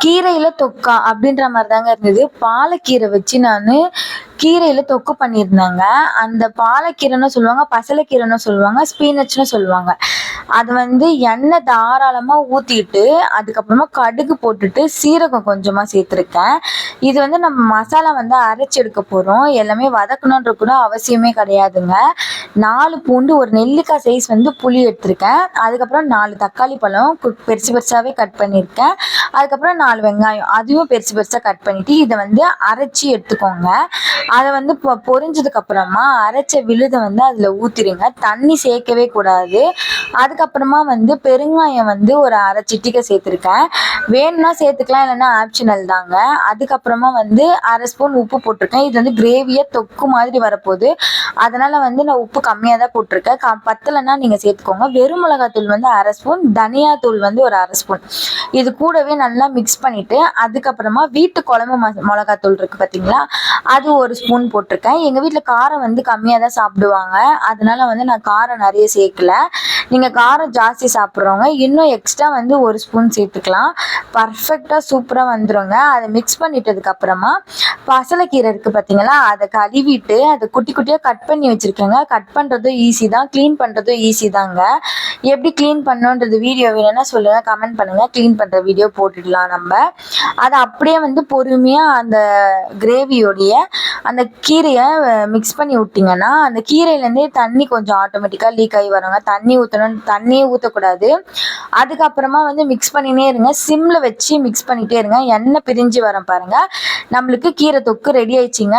கீரையில தொக்கா அப்படின்ற மாதிரி தாங்க இருந்தது. பாலக்கீரை வச்சு நான் கீரையில தொக்கு பண்ணியிருந்தாங்க. அந்த பாலக்கீரைன்னு சொல்லுவாங்க, பசலைக்கீரைன்னு சொல்லுவாங்க, ஸ்பீனச்னு சொல்லுவாங்க. அது எண்ணெய் தாராளமா ஊத்திட்டு, அதுக்கப்புறமா கடுகு போட்டுட்டு, சீரகம் கொஞ்சமா சேர்த்துருக்கேன். இது நம்ம மசாலா அரைச்சு எடுக்க போறோம். எல்லாமே வதக்கணுன்ற கூட அவசியமே கிடையாதுங்க. 4 பூண்டு, ஒரு நெல்லிக்காய் சைஸ் புளி எடுத்திருக்கேன். அதுக்கப்புறம் 4 தக்காளி பழம் பெருசு பெருசாவே கட் பண்ணியிருக்கேன். அதுக்கப்புறம் 4 வெங்காயம், அதையும் பெருசு பெருசா கட் பண்ணிட்டு இதை அரைச்சி எடுத்துக்கோங்க. அதை பொரிஞ்சதுக்கு அப்புறமா அரைச்ச விழுதை அதுல ஊத்திடுங்க. தண்ணி சேர்க்கவே கூடாது. அதுக்கப்புறமா பெருங்காயம் ஒரு அரை சிட்டிகை சேர்த்துருக்கேன். வேணும்னா சேர்த்துக்கலாம், இல்லைன்னா ஆப்ஷனல் தாங்க. அதுக்கப்புறமா அரை ஸ்பூன் உப்பு போட்டிருக்கேன். இது கிரேவியா தொக்கு மாதிரி வரப்போகுது. அதனால நான் உப்பு கம்மியாக தான் போட்டிருக்கேன். பத்தலைன்னா நீங்க சேர்த்துக்கோங்க. வெறும் மிளகாத்தூள் அரை ஸ்பூன், தனியா தூள் ஒரு அரை ஸ்பூன். இது கூடவே நல்லா மிக்ஸ் பண்ணிட்டு, அதுக்கப்புறமா வீட்டு குழம்பு மிளகாத்தூள் இருக்கு பார்த்தீங்களா, அது ஒரு ஸ்பூன் போட்டிருக்கேன். எங்கள் வீட்டில் காரம் கம்மியாக தான் சாப்பிடுவாங்க. அதனால நான் காரம் நிறைய சேர்க்கல. நீங்கள் காரம் ஜாஸ்தி சாப்பிட்றவங்க இன்னும் எக்ஸ்ட்ரா ஒரு ஸ்பூன் சேர்த்துக்கலாம். பர்ஃபெக்டாக சூப்பராக வந்துடுங்க. அதை மிக்ஸ் பண்ணிட்டதுக்கு அப்புறமா பசலைக்கீரை இருக்குது பார்த்தீங்களா, அதை கழுவிட்டு அதை குட்டி குட்டியாக கட் பண்ணி வச்சுருக்கேங்க. கட் பண்ணுறதும் ஈஸி தான், க்ளீன் பண்ணுறதும் ஈஸி தாங்க. எப்படி க்ளீன் பண்ணணுன்றது வீடியோ வேணும்னா சொல்லுங்கள், கமெண்ட் பண்ணுங்கள். க்ளீன் பண்ணுற வீடியோ போட்டுடலாம் நம்ம. அதை அப்படியே பொறுமையாக அந்த கிரேவியோடைய அந்த கீரையை மிக்ஸ் பண்ணி விட்டிங்கன்னா, அந்த கீரையிலேருந்தே தண்ணி கொஞ்சம் ஆட்டோமேட்டிக்காக லீக் ஆகி வருங்க. தண்ணி ஊற்றணும், தண்ணியே ஊற்றக்கூடாது. அதுக்கப்புறமா மிக்ஸ் பண்ணினே இருங்க. சிம்மில் வச்சு மிக்ஸ் பண்ணிகிட்டே இருங்க. எண்ணெய் பிரிஞ்சு வரும் பாருங்கள். நம்மளுக்கு கீரை தொக்கு ரெடி ஆயிடுச்சுங்க.